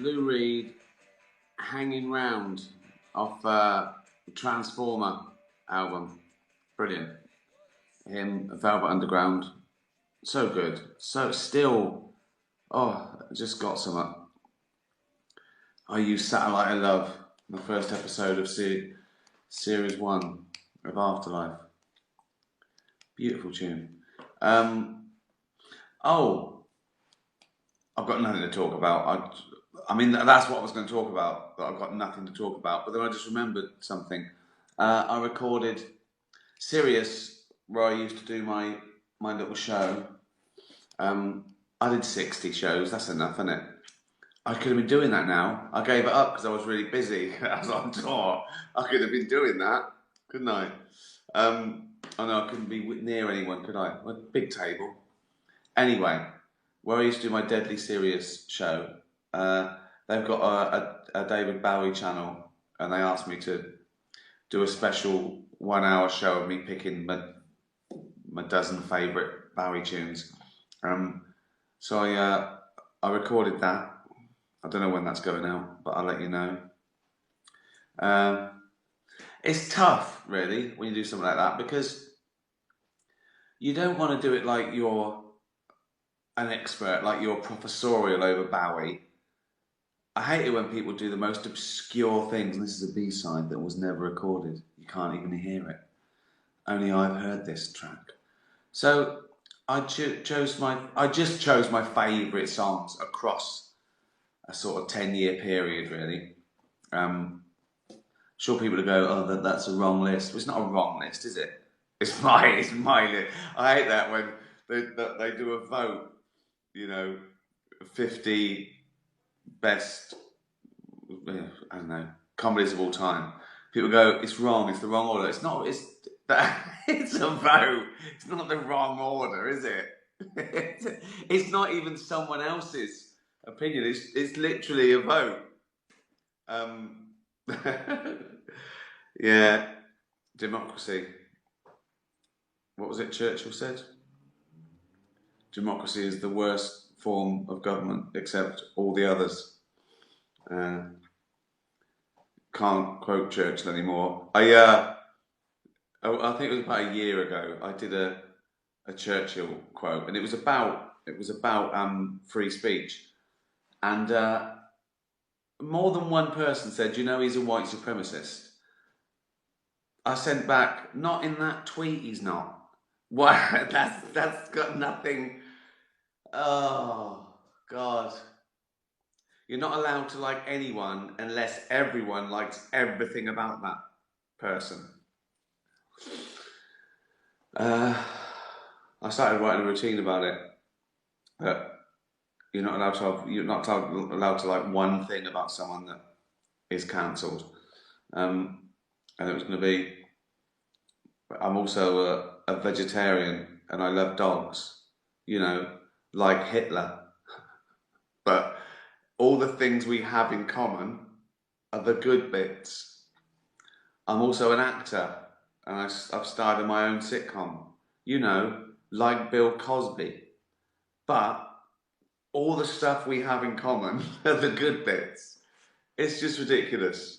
Lou Reed, Hanging Round off Transformer album. Brilliant. Him, Velvet Underground. So good. So still, just got some. I used Satellite of Love, the first episode of Series 1 of Afterlife. Beautiful tune. Oh, I've got nothing to talk about. I mean, that's what I was going to talk about, but I've got nothing to talk about. But then I just remembered something. I recorded Sirius, where I used to do my little show. I did 60 shows. That's enough, isn't it? I could have been doing that now. I gave it up because I was really busy. I was on tour. I could have been doing that, couldn't I? I know I couldn't be near anyone, could I? A big table. Anyway, where I used to do my Deadly Serious show, they've got a David Bowie channel, and they asked me to do a special 1 hour show of me picking my dozen favourite Bowie tunes. So I recorded that. I don't know when that's going out, but I'll let you know. It's tough, really, when you do something like that, because you don't want to do it like you're an expert, like you're professorial over Bowie. I hate it when people do the most obscure things, and this is a B-side that was never recorded. You can't even hear it. Only I've heard this track. So I just chose my favourite songs across a sort of 10-year period, really. Sure, people will go, oh, that's a wrong list. Well, it's not a wrong list, is it? It's my list. I hate that when they do a vote, 50 best, I don't know, comedies of all time. People go, it's wrong, it's the wrong order. It's not, it's a vote. It's not the wrong order, is it? It's not even someone else's opinion. It's literally a vote. Yeah, democracy. What was it Churchill said? Democracy is the worst form of government except all the others. Can't quote Churchill anymore. I think it was about a year ago. I did a Churchill quote, and it was about free speech, and more than one person said, he's a white supremacist. I sent back, not in that tweet, he's not. Why? That's got nothing. Oh God. You're not allowed to like anyone unless everyone likes everything about that person. I started writing a routine about it. That you're not allowed to like one thing about someone that is cancelled. And it was going to be, I'm also a vegetarian and I love dogs, like Hitler. But all the things we have in common are the good bits. I'm also an actor, and I've starred in my own sitcom, like Bill Cosby. But all the stuff we have in common are the good bits. It's just ridiculous.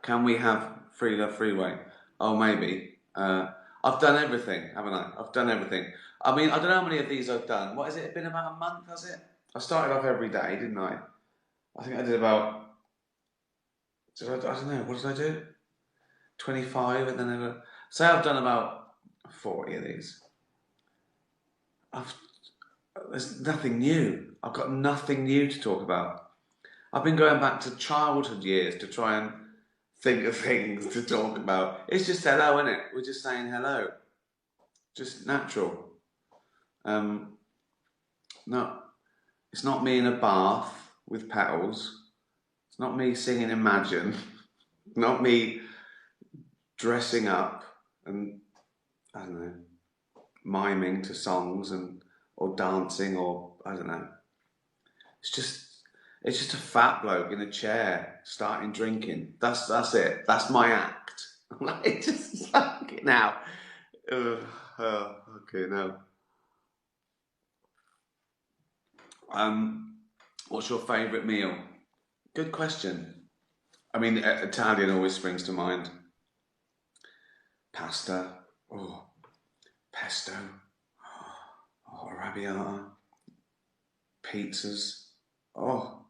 Can we have Free Love Freeway? Oh, maybe. I've done everything, haven't I? I've done everything. I mean, I don't know how many of these I've done. What has it been, about a month, has it? I started off every day, didn't I? I think I did about, I don't know, what did I do? 25, and then say I've done about 40 of these. There's nothing new. I've got nothing new to talk about. I've been going back to childhood years to try and think of things to talk about. It's just hello, isn't it? We're just saying hello. Just natural. No, it's not me in a bath with petals. It's not me singing Imagine. Not me dressing up and, I don't know, miming to songs or dancing, or I don't know. It's just a fat bloke in a chair starting drinking. That's it. That's my act. Like, just like now. Okay, now. What's your favourite meal? Good question. I mean, Italian always springs to mind. Pasta. Oh, pesto. Oh, arrabbiata. Pizzas. Oh,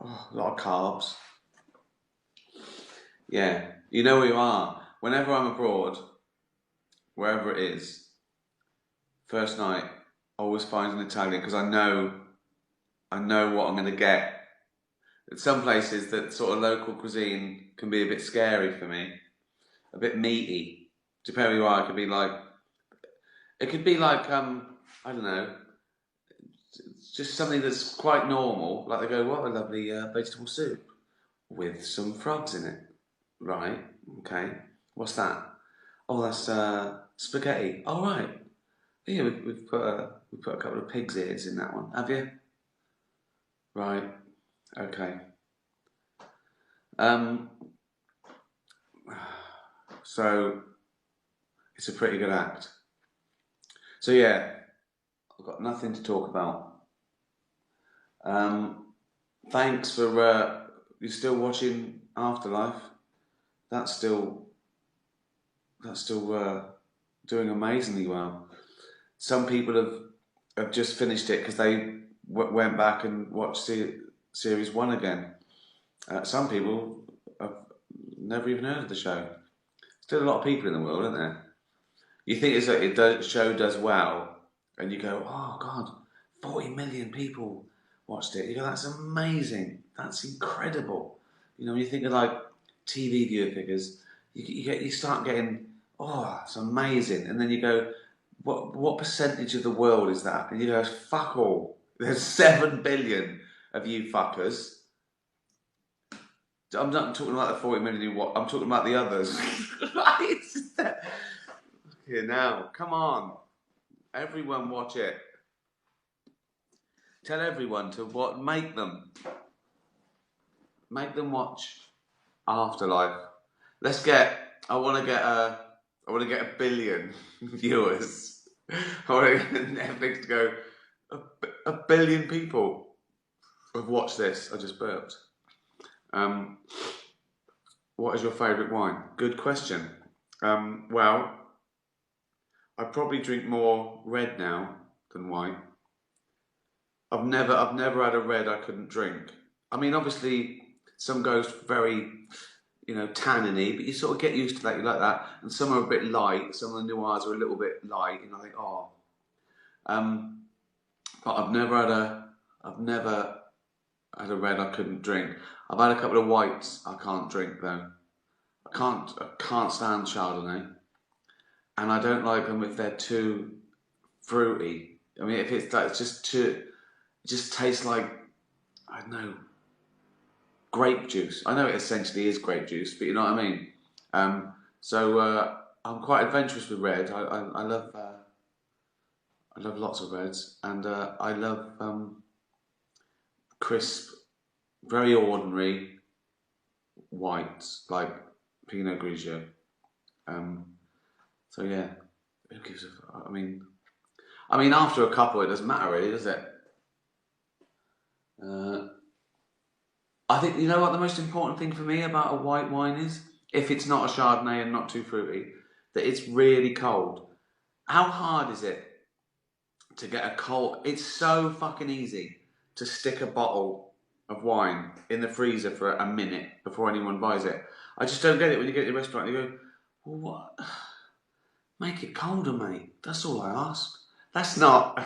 oh, a lot of carbs. Yeah, you know where you are. Whenever I'm abroad, wherever it is, first night, I always find an Italian because I know what I'm going to get. At some places, that sort of local cuisine can be a bit scary for me, a bit meaty. Depending where you are, it could be like I don't know, just something that's quite normal. Like they go, what a lovely vegetable soup with some frogs in it. Right, okay. What's that? Oh, that's spaghetti. All right. Yeah, we've put a couple of pig's ears in that one. Have you? Right. Okay. Um. So it's a pretty good act. So yeah, I've got nothing to talk about. Thanks for you're still watching Afterlife. That's still doing amazingly well. Some people have just finished it because they went back and watched series one again. Some people have never even heard of the show. Still a lot of people in the world, isn't there? You think show does well, and you go, oh God, 40 million people watched it. You go, that's amazing. That's incredible. You know, when you think of like TV viewer figures, you start getting, oh, it's amazing. And then you go, what percentage of the world is that? And you go, fuck all. There's 7 billion of you fuckers. I'm not talking about the 40 million you watch. I'm talking about the others. Here now, come on. Everyone watch it. Tell everyone to make them watch Afterlife. I want to get a billion viewers. I want to get Netflix to go, a billion people have watched this. I just burped. What is your favourite wine? Good question. Well, I probably drink more red now than white. I've never had a red I couldn't drink. I mean, obviously, some goes very, tanniny, but you sort of get used to that. You like that, and some are a bit light. Some of the noirs are a little bit light, and I think, oh. But I've never had a red I couldn't drink. I've had a couple of whites I can't drink though. I can't stand Chardonnay, and I don't like them if they're too fruity. I mean, if it's like it just tastes like, I don't know, grape juice. I know it essentially is grape juice, but you know what I mean. I'm quite adventurous with red. I love lots of reds, and I love crisp, very ordinary whites like Pinot Grigio. So yeah, who gives a? I mean, after a couple, it doesn't matter really, does it? I think, you know what the most important thing for me about a white wine is? If it's not a Chardonnay and not too fruity, that it's really cold. How hard is it to get a cold? It's so fucking easy to stick a bottle of wine in the freezer for a minute before anyone buys it. I just don't get it when you get to the restaurant and you go, well, what? Make it colder, mate. That's all I ask. That's not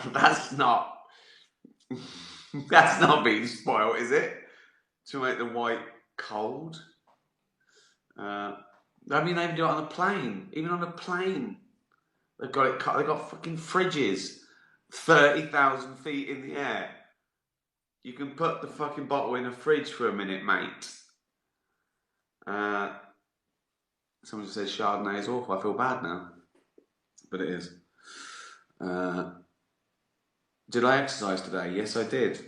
that's not being spoiled, is it? To make the white cold. I mean, they even do it on a plane. Even on a plane, they've got it cut. They've got fucking fridges 30,000 feet in the air. You can put the fucking bottle in a fridge for a minute, mate. Someone just says Chardonnay is awful. I feel bad now, but it is. Did I exercise today? Yes, I did.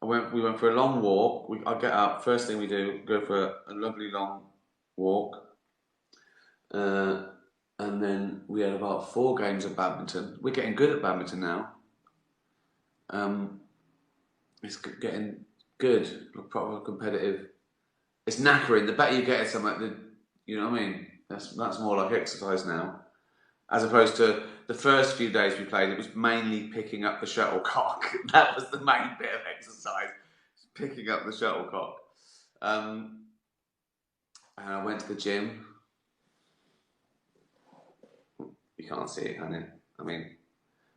We went for a long walk. I get up. First thing we do, go for a lovely long walk. And then we had about 4 games of badminton. We're getting good at badminton now. It's getting good, proper competitive. It's knackering. The better you get at something, you know what I mean? That's more like exercise now. As opposed to the first few days we played, it was mainly picking up the shuttlecock. That was the main bit of exercise, picking up the shuttlecock. And I went to the gym. You can't see it, can you? I mean,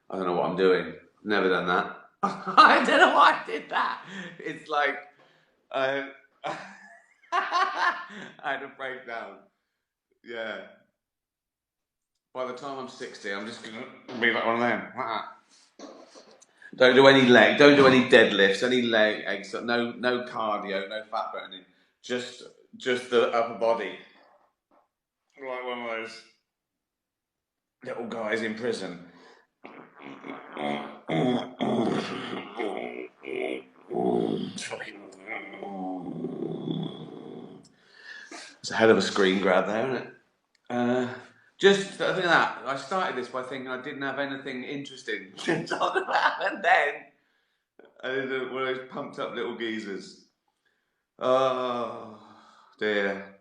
I don't know what I'm doing. I've never done that. I don't know why I did that. It's like, I had a breakdown. Yeah. By the time I'm 60, I'm just gonna be like one of them. Don't do any leg, don't do any deadlifts, any leg exercise, no cardio, no fat burning. Just the upper body. Like one of those little guys in prison. It's a hell of a screen grab there, isn't it? Just I think that I started this by thinking I didn't have anything interesting to talk about, and then I did one of those pumped up little geezers. Oh dear.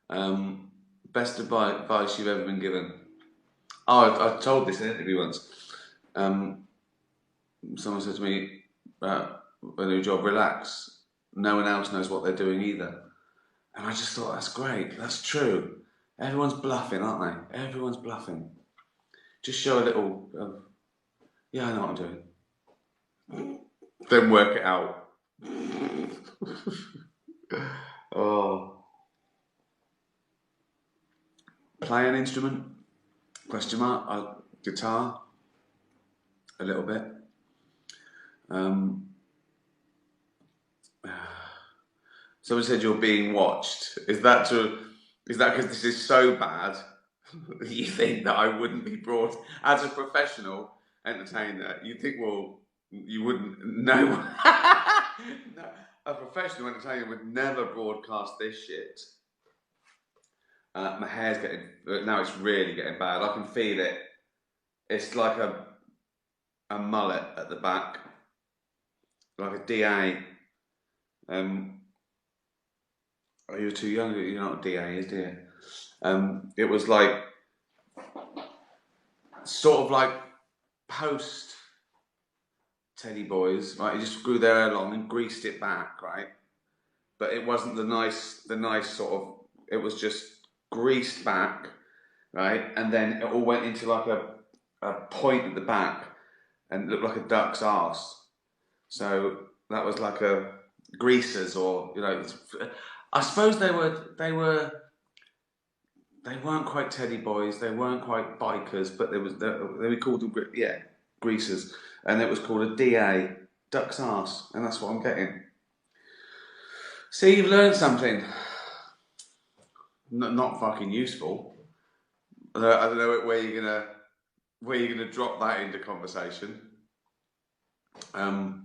Best advice you've ever been given. Oh, I told this in an interview once. Someone said to me, a new job, relax. No one else knows what they're doing either. And I just thought, that's great, that's true. Everyone's bluffing, aren't they? Everyone's bluffing. Just show a little, yeah, I know what I'm doing. Then work it out. Oh. Play an instrument? Question mark. Guitar? A little bit. Someone said you're being watched. Is that because this is so bad that you think that I wouldn't be brought as a professional entertainer? You think, well, you wouldn't know. No, a professional entertainer would never broadcast this shit. My hair's getting, now it's really getting bad. I can feel it. It's like a mullet at the back, like a DA. Oh, you're too young. You're not a DA, is you? It was like sort of like post Teddy Boys, right? He just grew their hair long and greased it back, right? But it wasn't the nice sort of. It was just greased back, right? And then it all went into like a point at the back and looked like a duck's arse. So that was like a greasers, or I suppose they weren't quite Teddy Boys, they weren't quite bikers, but they were called them greasers, and it was called a DA, duck's arse, and that's what I'm getting. See, you've learned something. Not fucking useful. I don't know where you're gonna drop that into conversation. How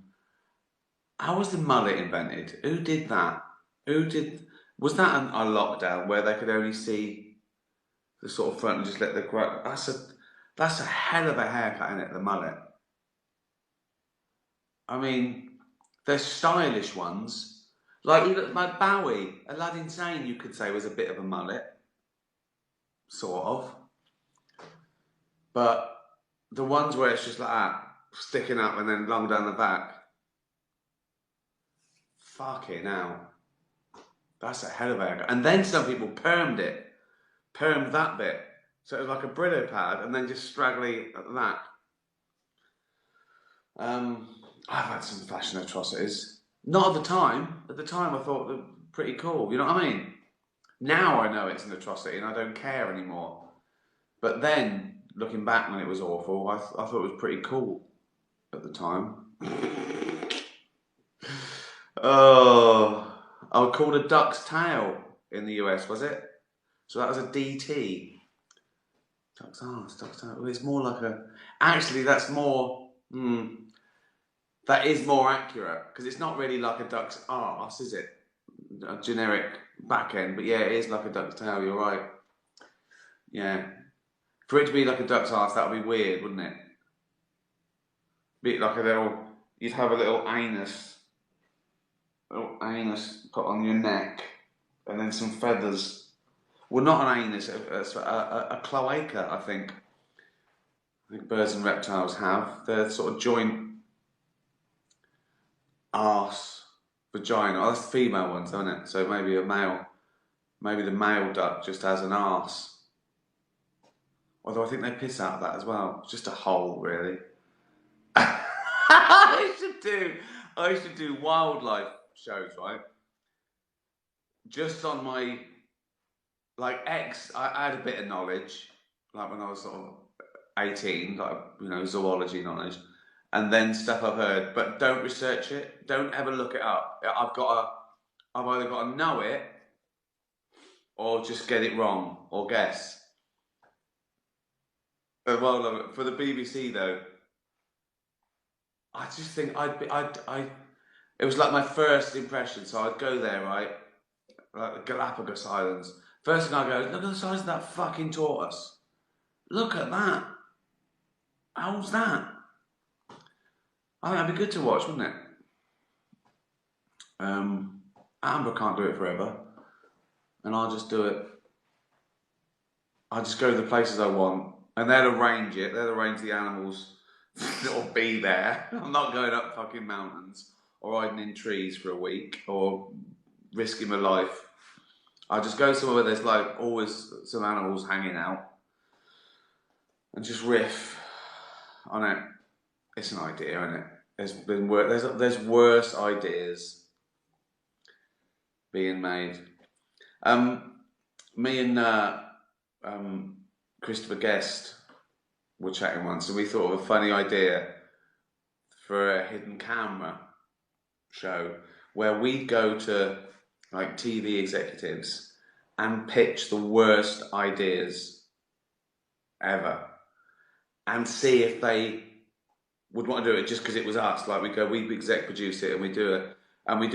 was the mullet invented? Who did that? Was that a lockdown where they could only see the sort of front and just let the grow? That's a hell of a haircut, isn't it? The mullet. I mean, there's stylish ones. Like even like Bowie, Aladdin Sane, you could say was a bit of a mullet, sort of. But the ones where it's just like that, sticking up and then long down the back. Fucking hell. That's a hell of a haircut. And then some people permed that bit. So it was like a Brillo pad and then just straggly at that. I've had some fashion atrocities. Not at the time. At the time I thought they were pretty cool, you know what I mean? Now I know it's an atrocity and I don't care anymore. But then, looking back when it was awful, I thought it was pretty cool at the time. Oh, I was called a duck's tail in the US, was it? So that was a DT. Duck's arse, duck's tail. Well, it's more like a. Actually, that's more. That is more accurate because it's not really like a duck's arse, is it? A generic back end, but yeah, it is like a duck's tail. You're right. Yeah, for it to be like a duck's arse, that would be weird, wouldn't it? Be like a little. You'd have a little anus put on your neck, and then some feathers. Well, not an anus, a cloaca. I think birds and reptiles have. They're sort of joint arse vagina. Oh, that's the female ones, isn't it? So maybe maybe the male duck just has an arse. Although I think they piss out of that as well. It's just a hole, really. I should do wildlife shows, right? Just on my I had a bit of knowledge, like when I was sort of 18, like zoology knowledge, and then stuff I've heard, but don't research it. Don't ever look it up. I've either got to know it or just get it wrong or guess. Well, for the BBC though, I just think it was like my first impression. So I'd go there, right, like the Galapagos Islands. First thing I go, look at the size of that fucking tortoise. Look at that. How's that? I think that'd be good to watch, wouldn't it? Amber can't do it forever, and I'll just do it. I'll just go to the places I want, and they'll arrange it. They'll arrange the animals that'll be there. I'm not going up fucking mountains or hiding in trees for a week or risking my life. I'll just go somewhere where there's like always some animals hanging out and just riff on it. It's an idea, isn't it? There's worse ideas being made. Me and Christopher Guest were chatting once, and we thought of a funny idea for a hidden camera show where we'd go to like TV executives and pitch the worst ideas ever, and see if they would want to do it just because it was us. Like we exec produce it, and we do it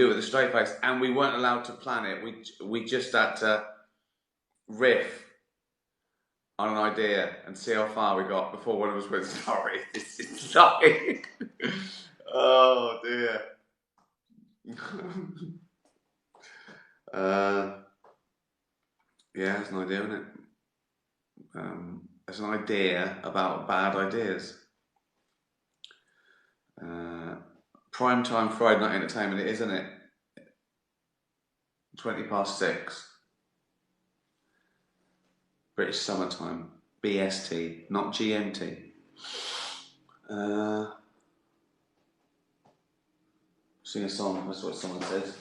with a straight face, and we weren't allowed to plan it. We just had to riff on an idea and see how far we got before one of us went, sorry, this is sorry. Oh dear. Yeah, it's an idea, isn't it? It's an idea about bad ideas. Primetime Friday night entertainment, it is, isn't it? 6:20. British summertime. BST, not GMT. Sing a song, that's what someone says.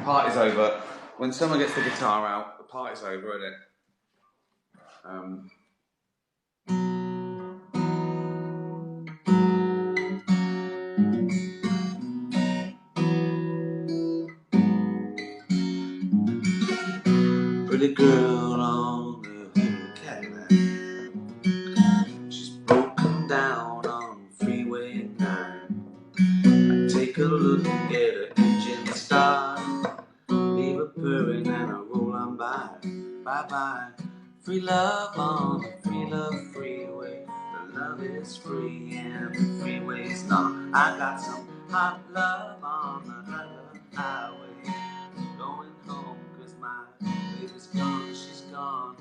Party's over. When someone gets the guitar out, the party's over, isn't it? Pretty girl on the hood of a Cadillac. She's broken down on Freeway 9. I take a look and get her engine started. Leave her purring and I roll on by. Bye-bye. Free love on the free love freeway. The love is free and the freeway's not. I got some hot love on the hot love highway. Going home cause my baby's gone, she's gone.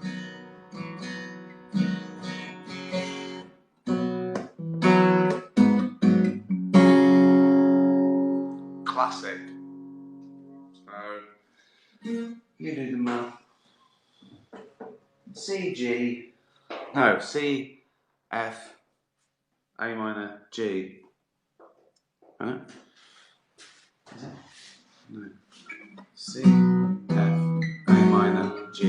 Classic. So, you do the math. C, F, A minor, G. Right? Is it? No. C, F, A minor, G.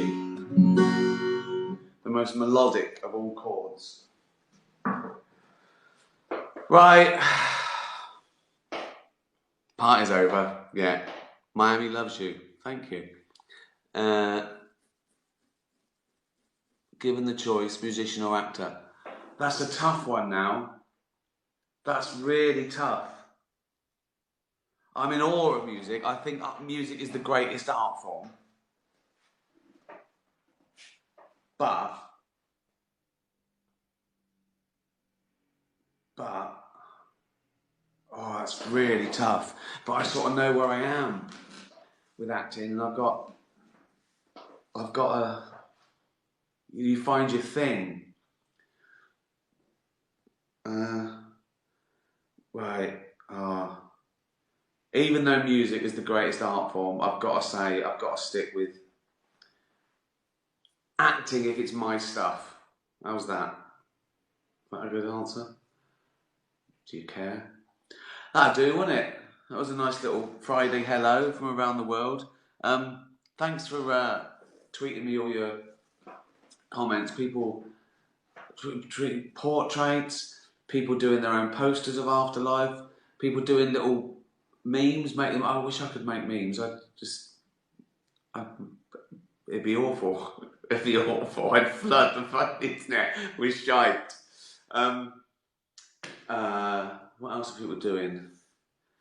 The most melodic of all chords. Right. Party's over. Yeah. Miami loves you. Thank you. Given the choice, musician or actor. That's a tough one now. That's really tough. I'm in awe of music. I think music is the greatest art form. But it's really tough. But I sort of know where I am with acting, and I've got a. You find your thing. Right. Even though music is the greatest art form, I've got to say, I've got to stick with acting if it's my stuff. How's that? Is that a good answer? Do you care? That'd do, wouldn't it? That was a nice little Friday hello from around the world. Thanks for tweeting me all your comments. People tweeting portraits, people doing their own posters of Afterlife, people doing little memes. Make them. I wish I could make memes. It'd be awful. It'd be awful. I'd flood the internet with shite. What else are people doing?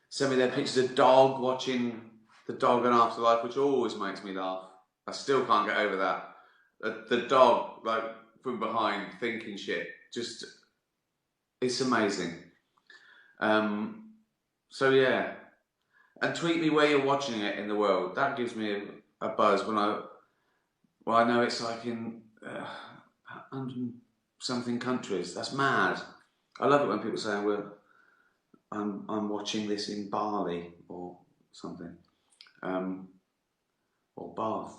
Send me their pictures of dog watching the dog on Afterlife, which always makes me laugh. I still can't get over that. The dog, like from behind, thinking shit. Just, it's amazing. So yeah, and tweet me where you're watching it in the world. That gives me a buzz when I know it's like in 100 something countries. That's mad. I love it when people say I'm watching this in Bali or something, or Bath.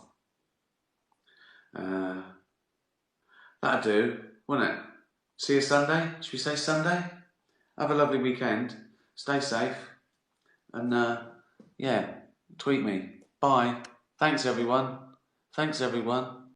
That'd do, wouldn't it? See you Sunday. Should we say Sunday? Have a lovely weekend. Stay safe, and yeah, tweet me. Bye. Thanks everyone. Thanks everyone.